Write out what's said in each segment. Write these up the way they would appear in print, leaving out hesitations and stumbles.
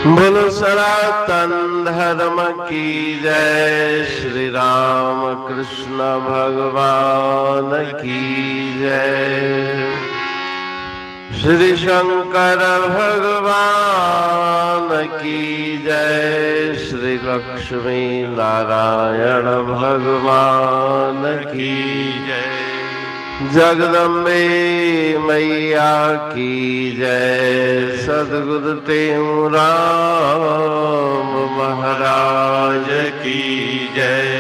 बोलो सनातन धर्म की जय। श्री राम कृष्ण भगवान की जय। श्री शंकर भगवान की जय। श्री लक्ष्मी नारायण भगवान की जय। जगदम्बे मैया की जय। सद्गुरु राम महाराज की जय।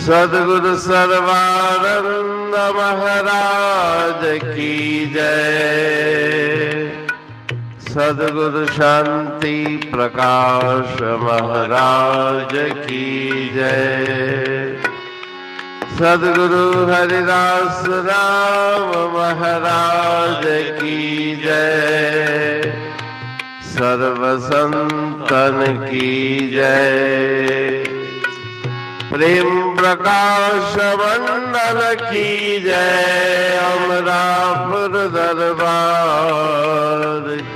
सद्गुरु सर्वानंद महाराज की जय। सद्गुरु शांति प्रकाश महाराज की जय। सद्गुरु हरिदास राम महाराज की जय। सर्व संतन की जय। प्रेम प्रकाश मंडल की जय। अमरापुर दरबार की।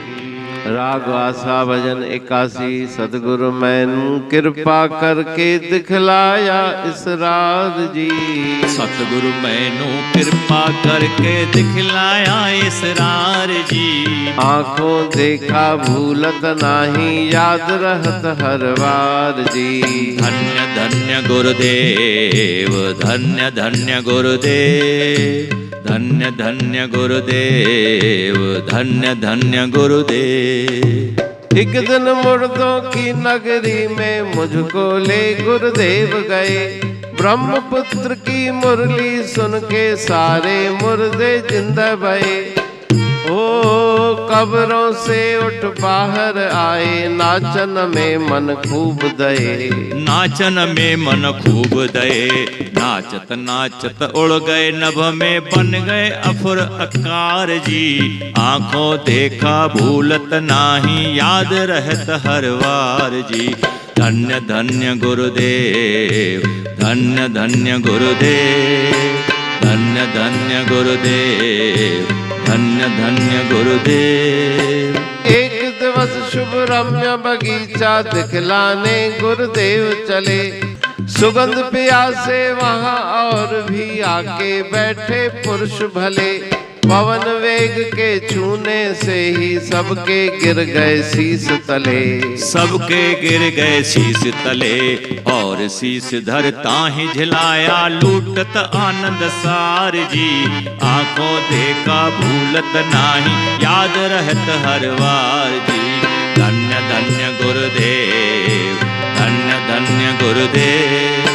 राग आशा भजन 81। सतगुरु मैनू कृपा करके दिखलाया इसरार जी। सतगुरु मैनू कृपा करके दिखलाया इसरार जी। आंखों देखा भूलत नाही याद रहत हर बार जी। धन्य धन्य गुरुदेव धन्य धन्य गुरुदेव धन्य धन्य गुरुदेव धन्य धन्य गुरुदेव। एक दिन मुर्दों की नगरी में मुझको ले गुरुदेव गए। ब्रह्मपुत्र की मुरली सुन के सारे मुर्दे जिंदा भये। ओ कब्रों से उठ बाहर आए नाचन में मन खूब दए। नाचन में मन खूब दए। नाचत नाचत उड़ गए नभ में बन गए अफुर अकार जी। आंखों देखा भूलत नाही याद रहत हर वार जी। धन्य धन्य गुरुदेव धन्य धन्य गुरुदेव धन्य धन्य गुरुदेव धन्य धन्य गुरुदेव। एक दिवस शुभ रम्य बगीचा दिखलाने गुरुदेव चले। सुगंध प्यासे वहाँ और भी आके बैठे पुरुष भले। पवन वेग के छूने से ही सबके गिर गए शीस तले। सबके गिर गए शीस तले और शीस धरता ही झिलाया लूटत आनंद सार जी। आंखों देखा भूलत नाही याद रहत हर वार जी। धन्य धन्य गुरुदेव धन्य धन्य गुरुदेव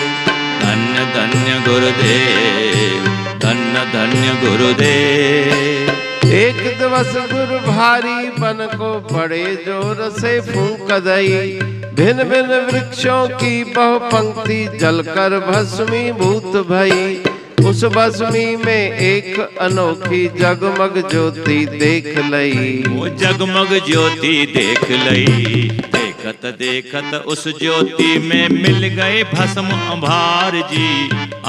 धन्य धन्य गुरुदेव धन्य धन्य गुरुदेव। एक दिवस गुरु भारी बन को बड़े जोर से फूंक दई। भिन्न भिन्न वृक्षों की बहु पंक्ति जलकर भस्मीभूत भई। उस भस्मी में एक अनोखी जगमग ज्योति देख लई। वो जगमग ज्योति देख लई। देखत देखत उस ज्योति में मिल गए भस्म अंभार जी।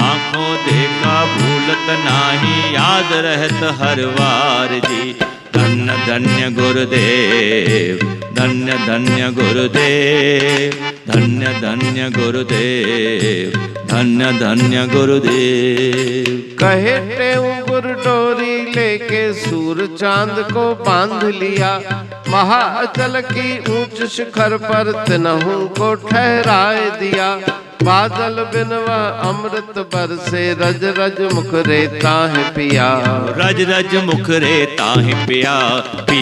आंखों देखा भूलत नाही याद रहत हर वार जी। धन्य धन्य गुरुदेव धन्य धन्य गुरुदेव धन्य धन्य गुरुदेव धन्य धन्य गुरुदेव। कहे टेऊ गुरु डोरी लेके सूर चांद को बांध लिया। महाअचल की ऊंच शिखर पर तिनहु को ठहराए दिया। बादल बिन वह अमृत बरसे रज रज मुख रेता है पिया। रज रज मुख रेता है पिया। पी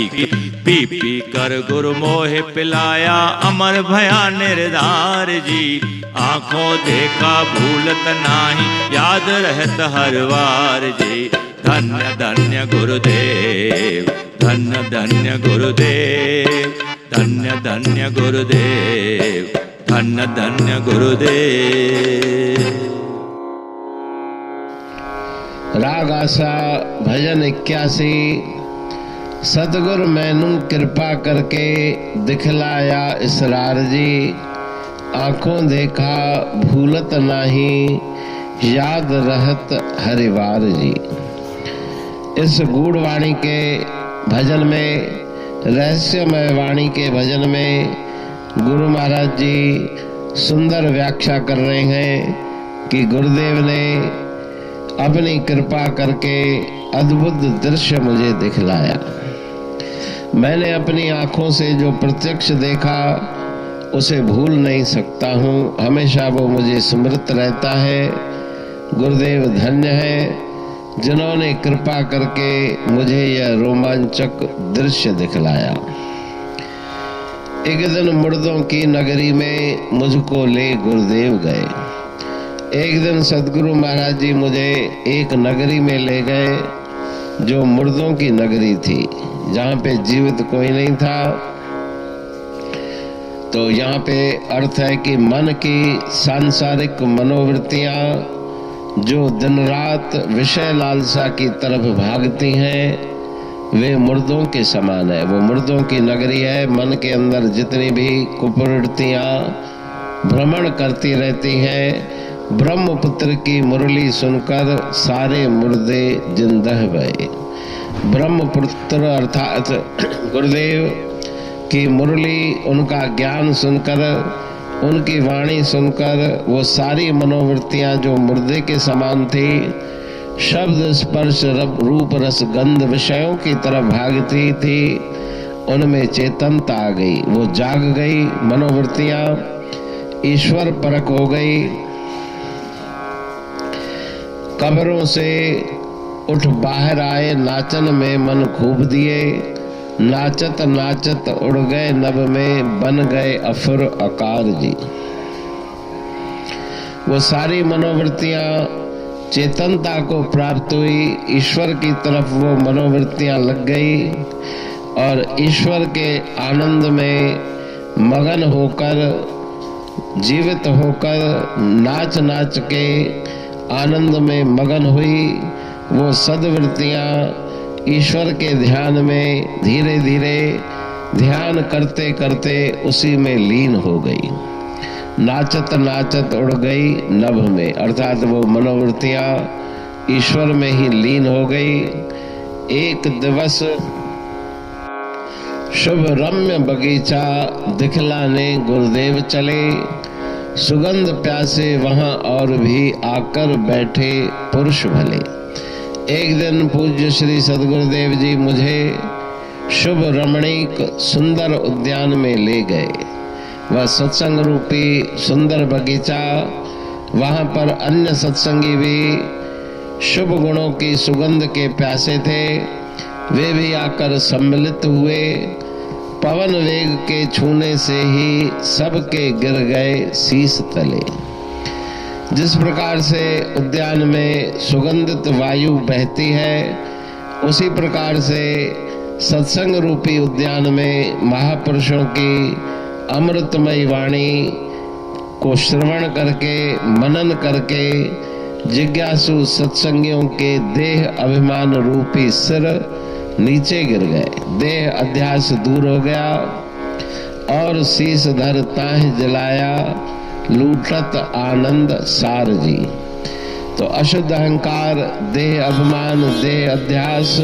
पी कर गुरु मोहे पिलाया अमर भया निर्धार जी। आंखों देखा भूलत नाही याद रहत हर वार जी। धन्य धन्य गुरुदेव धन्य धन्य गुरुदेव धन्य धन्य गुरुदेव धन्य धन्य गुरुदेव। राग आशा भजन 81। सतगुरु मैनू कृपा करके दिखलाया इसरार जी। आंखों देखा भूलत नाही याद रहत हरिवार जी। इस गूढ़वाणी के भजन में रहस्यमय वाणी के भजन में गुरु महाराज जी सुंदर व्याख्या कर रहे हैं कि गुरुदेव ने अपनी कृपा करके अद्भुत दृश्य मुझे दिखलाया। मैंने अपनी आंखों से जो प्रत्यक्ष देखा उसे भूल नहीं सकता हूँ, हमेशा वो मुझे स्मृत रहता है। गुरुदेव धन्य है जिन्होंने कृपा करके मुझे यह रोमांचक दृश्य दिखलाया। एक दिन मुर्दों की नगरी में मुझको ले गुरुदेव गए। एक दिन सदगुरु महाराज जी मुझे एक नगरी में ले गए जो मुर्दों की नगरी थी, जहाँ पे जीवित कोई नहीं था। तो यहाँ पे अर्थ है कि मन की सांसारिक मनोवृत्तियाँ जो दिन रात विषय लालसा की तरफ भागती हैं, वे मुर्दों के समान है। वो मुर्दों की नगरी है। मन के अंदर जितनी भी कुप्रवृत्तियाँ भ्रमण करती रहती हैं, ब्रह्मपुत्र की मुरली सुनकर सारे मुर्दे जिंदह भये। ब्रह्मपुत्र अर्थात गुरुदेव की मुरली, उनका ज्ञान सुनकर, उनकी वाणी सुनकर वो सारी मनोवृत्तियां जो मुर्दे के समान थी, शब्द स्पर्श रूप रस गंध विषयों की तरफ भागती थी, उनमें चेतनता आ गई। वो जाग गई, मनोवृत्तियां ईश्वर परक हो गई। कब्रों से उठ बाहर आए, नाचन में मन खूब दिए। नाचत नाचत उड़ गए नभ में, बन गए अफुर आकार जी। वो सारी मनोवृत्तियां चेतनता को प्राप्त हुई, ईश्वर की तरफ वो मनोवृत्तियां लग गई और ईश्वर के आनंद में मगन होकर, जीवित होकर, नाच नाच के आनंद में मगन हुई। वो सद्वृत्तियां ईश्वर के ध्यान में धीरे धीरे ध्यान करते करते उसी में लीन हो गई। नाचत नाचत उड़ गई नभ में, अर्थात वो मनोवृत्तियां ईश्वर में ही लीन हो गई। एक दिवस शुभ रम्य बगीचा दिखलाने गुरुदेव चले। सुगंध प्यासे वहां और भी आकर बैठे पुरुष भले। एक दिन पूज्य श्री सदगुरुदेव जी मुझे शुभ रमणीक सुंदर उद्यान में ले गए। वह सत्संग रूपी सुंदर बगीचा, वहां पर अन्य सत्संगी भी शुभ गुणों की सुगंध के प्यासे थे। वे भी आकर सम्मिलित हुए। पवन वेग के छूने से ही सबके गिर गए शीश तले। जिस प्रकार से उद्यान में सुगंधित वायु बहती है, उसी प्रकार से सत्संग रूपी उद्यान में महापुरुषों की अमृतमयी वाणी को श्रवण करके, मनन करके जिज्ञासु सत्संगियों के देह अभिमान रूपी सिर नीचे गिर गए। देह अध्यास दूर हो गया और शीश धर ताह जलाया, लूटत आनंद सार जी। तो अशुद्ध अहंकार, देह अभिमान, देह अध्यास,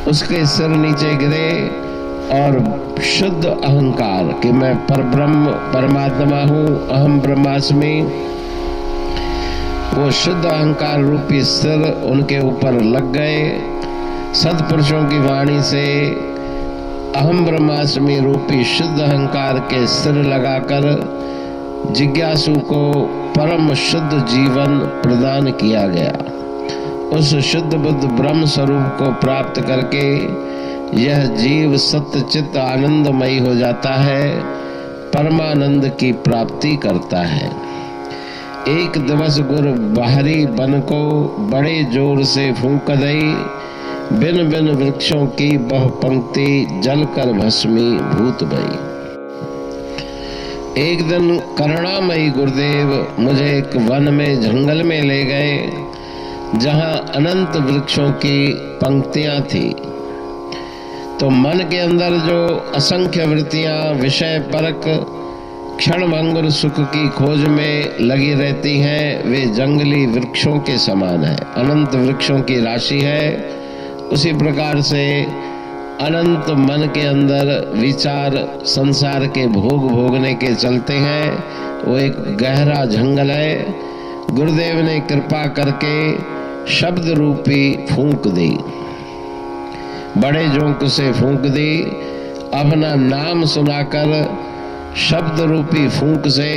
उसके सिर नीचे गिरे और शुद्ध अहंकार कि मैं परब्रह्म परमात्मा हूँ, अहम ब्रह्मास्मि, वो शुद्ध अहंकार रूपी सिर उनके ऊपर लग गए। सत्पुरुषों की वाणी से अहम ब्रह्मास्मि रूपी शुद्ध अहंकार के सिर लगाकर जिज्ञासु को परम शुद्ध जीवन प्रदान किया गया। उस शुद्ध बुद्ध ब्रह्म स्वरूप को प्राप्त करके यह जीव सत्य चित्त आनंदमयी हो जाता है, परमानंद की प्राप्ति करता है। एक दिवस गुरु बाहरी बन को बड़े जोर से फूंक दई, बिन बिन वृक्षों की बहु पंक्ति जलकर भस्मी भूत भई। एक दिन करुणामयी गुरुदेव मुझे एक वन में जंगल में ले गए, जहां अनंत वृक्षों की पंक्तियां थी। तो मन के अंदर जो असंख्य वृत्तियां विषय परक क्षण भंगुर सुख की खोज में लगी रहती हैं, वे जंगली वृक्षों के समान है। अनंत वृक्षों की राशि है। उसी प्रकार से अनंत मन के अंदर विचार संसार के भोग भोगने के चलते हैं, वो एक गहरा जंगल है। गुरुदेव ने कृपा करके शब्द रूपी फूंक दी, बड़े जोंक से फूंक दी। अपना नाम सुनाकर शब्द रूपी फूंक से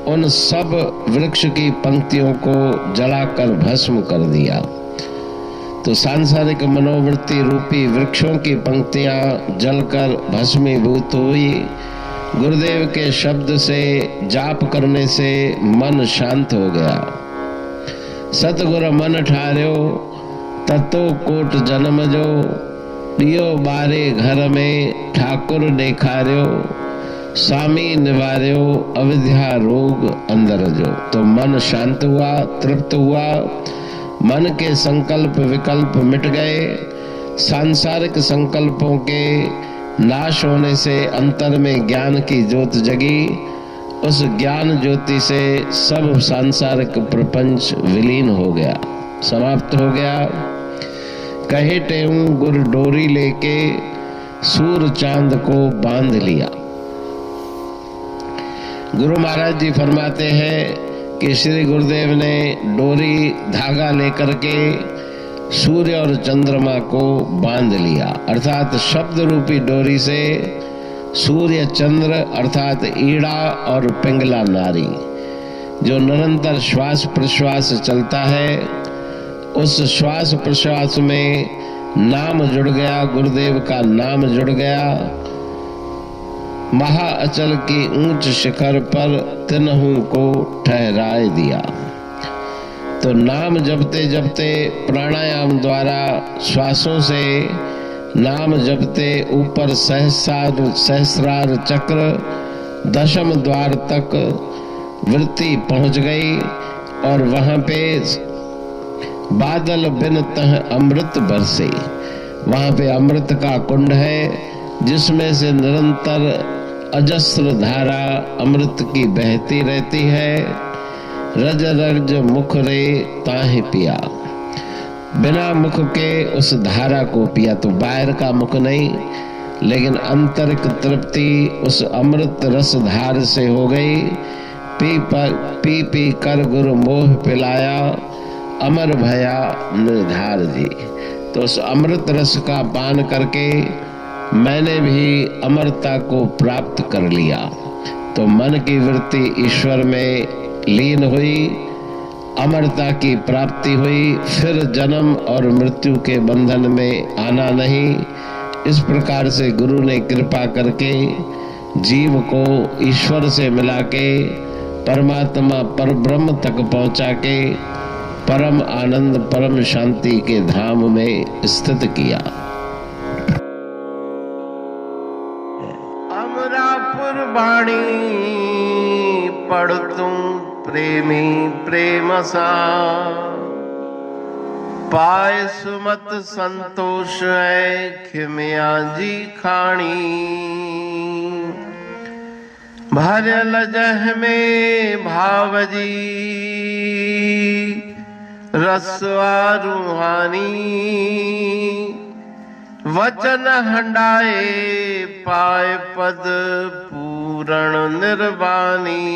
उन सब वृक्ष की पंक्तियों को जलाकर भस्म कर दिया। तो सांसारिक मनोवृत्ति रूपी वृक्षों की पंक्तियां जलकर भस्मीभूत हुई। गुरुदेव के शब्द से जाप करने से मन शांत हो गया। सतगुर मन ठार्यो ततो कोट जन्म जो, दियो बारे घर में ठाकुर देखार्यो, स्वामी निवार्यो अविद्या रोग अंदर जो। तो मन शांत हुआ, तृप्त हुआ, मन के संकल्प विकल्प मिट गए। सांसारिक संकल्पों के नाश होने से अंतर में ज्ञान की ज्योत जगी। उस ज्ञान ज्योति से सब सांसारिक प्रपंच विलीन हो गया, समाप्त हो गया। कहे टेऊ गुर डोरी लेके सूर चांद को बांध लिया। गुरु महाराज जी फरमाते हैं कि श्री गुरुदेव ने डोरी धागा लेकर के सूर्य और चंद्रमा को बांध लिया, अर्थात शब्द रूपी डोरी से सूर्य चंद्र अर्थात ईड़ा और पिंगला नारी जो निरंतर श्वास प्रश्वास चलता है, उस श्वास प्रश्वास में नाम जुड़ गया, गुरुदेव का नाम जुड़ गया। महाअचल की ऊंच शिखर पर तिनहु को ठहराए दिया। तो नाम जपते जपते प्राणायाम द्वारा श्वासों से नाम जपते ऊपर सहस्रार चक्र दशम द्वार तक वृत्ति पहुंच गई और वहां पे बादल बिन तह अमृत बरसे। वहां पे अमृत का कुंड है जिसमें से निरंतर अजस्र धारा अमृत की बहती रहती है। रज रज मुख रे ताहि पिया, बिना मुख के उस धारा को पिया। तो बाहर का मुख नहीं, लेकिन आंतरिक तृप्ति उस अमृत रस धार से हो गई। पी पी कर गुरु मोह पिलाया, अमर भया निर्धार जी। तो उस अमृत रस का पान करके मैंने भी अमरता को प्राप्त कर लिया। तो मन की वृत्ति ईश्वर में लीन हुई, अमरता की प्राप्ति हुई, फिर जन्म और मृत्यु के बंधन में आना नहीं। इस प्रकार से गुरु ने कृपा करके जीव को ईश्वर से मिला के परमात्मा पर ब्रह्म तक पहुंचा के परम आनंद परम शांति के धाम में स्थित किया। अमरापुर बाणी पढ़ तुम प्रेमी प्रेम सा, पाए सुमत संतोष है खिमिया जी खाणी। भरल जह में भावजी रसवा रूहानी, वचन हंडाए पाए पद पूरण निर्वाणी।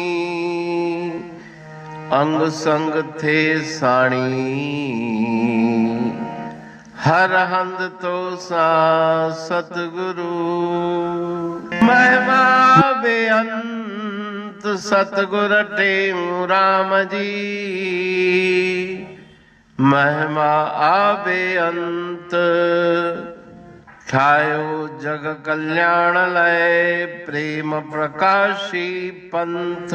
अंग संग थे साणी हर हंद तो सा सतगुरु। महिमा बेअंत सतगुर टेऊ राम जी, महिमा आबे अंत ठायो जग कल्याण लय प्रेम प्रकाशी पंथ।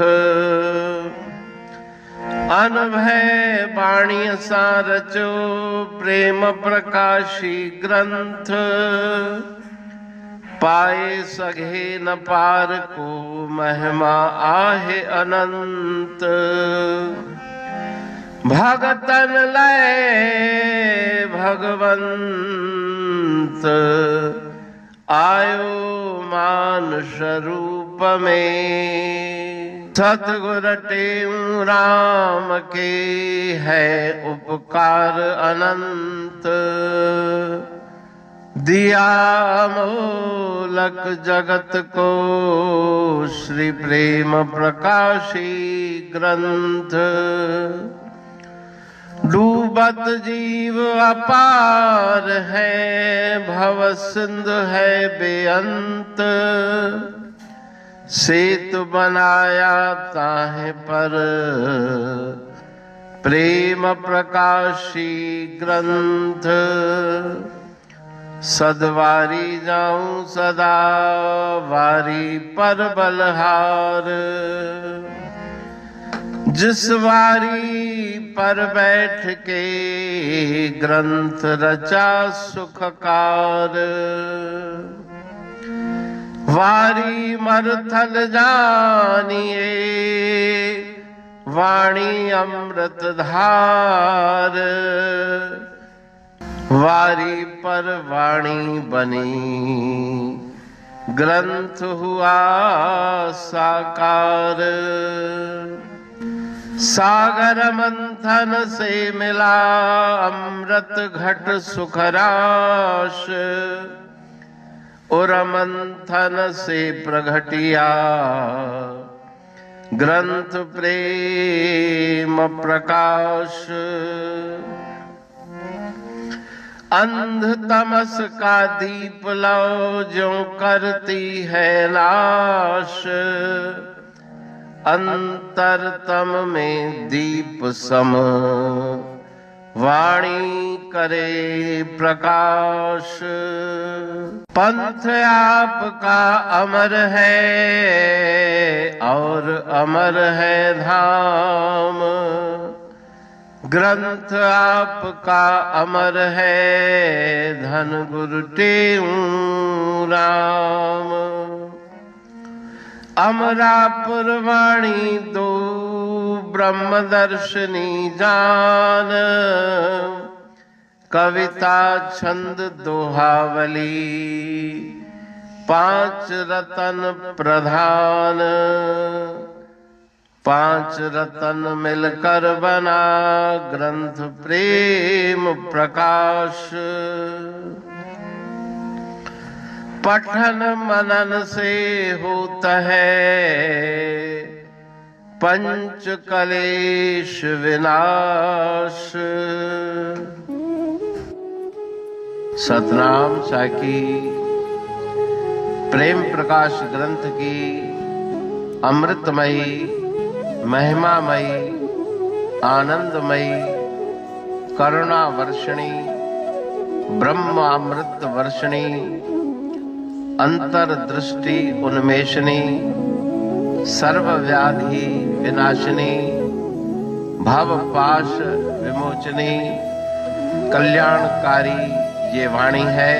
अनभय बाणी सा रचो प्रेम प्रकाशी ग्रंथ। पाए सघे न पार को महिमा आहे अनंत। भगतन लय भगवंत आयो मानुष रूप में। सतगुर टेऊ राम के है उपकार अनंत। दिया मूलक जगत को श्री प्रेम प्रकाशी ग्रंथ। डूबत जीव अपार है, भव सिंधु है बेअंत। सेतु बनाया ताहे पर प्रेम प्रकाशी ग्रंथ। सदवारी जाऊं सदा वारी पर बलहार। जिस वारी पर बैठ के ग्रंथ रचा सुखकार। वारी मरथल जानिए वाणी अमृत धार। वारी पर वाणी बनी ग्रंथ हुआ साकार। सागर मंथन से मिला अमृत घट सुखराश। और मंथन से प्रगटिया ग्रंथ प्रेम प्रकाश। अंध तमस का दीप लो जो करती है नाश। अंतरतम में दीप सम वाणी करे प्रकाश। पंथ आपका अमर है और अमर है धाम। ग्रंथ आपका अमर है धन गुरु टेऊ राम। अमरापुर वाणी दो ब्रह्मदर्शनी जान। कविता छंद दोहावली पांच रतन प्रधान। पांच रतन मिलकर बना ग्रंथ प्रेम प्रकाश। पठन मनन से होता है पंच कलेश विनाश। सतनाम साकी प्रेम प्रकाश ग्रंथ की अमृतमयी महिमामयी आनंदमयी करुणा वर्षिणी ब्रह्मामृत वर्षिणी अंतर्दृष्टि उन्मेषणी सर्वव्याधि विनाशिनी भवपाश विमोचनी कल्याणकारी ये वाणी है।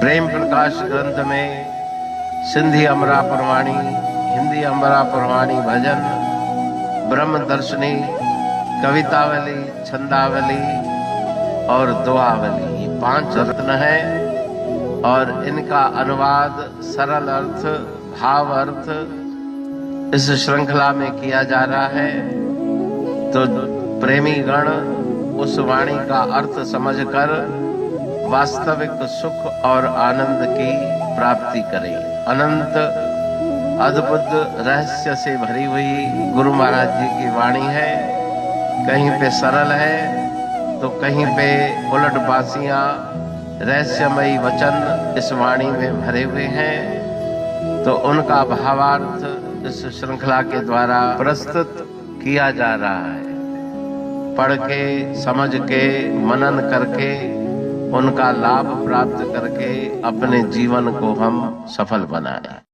प्रेम प्रकाश ग्रंथ में सिंधी अमरापुर वाणी, हिंदी अमरापुर वाणी भजन, ब्रह्म दर्शनी, कवितावली, छंदावली और दुआवली, ये पांच रत्न है। और इनका अनुवाद सरल अर्थ भाव अर्थ इस श्रृंखला में किया जा रहा है। तो प्रेमी गण उस वाणी का अर्थ समझकर वास्तविक सुख और आनंद की प्राप्ति करें। अनंत अद्भुत रहस्य से भरी हुई गुरु महाराज जी की वाणी है। कहीं पे सरल है तो कहीं पे उलट बासियां रहस्यमयी वचन इस वाणी में भरे हुए हैं। तो उनका भावार्थ इस श्रृंखला के द्वारा प्रस्तुत किया जा रहा है। पढ़ के समझ के मनन करके उनका लाभ प्राप्त करके अपने जीवन को हम सफल बनाएं।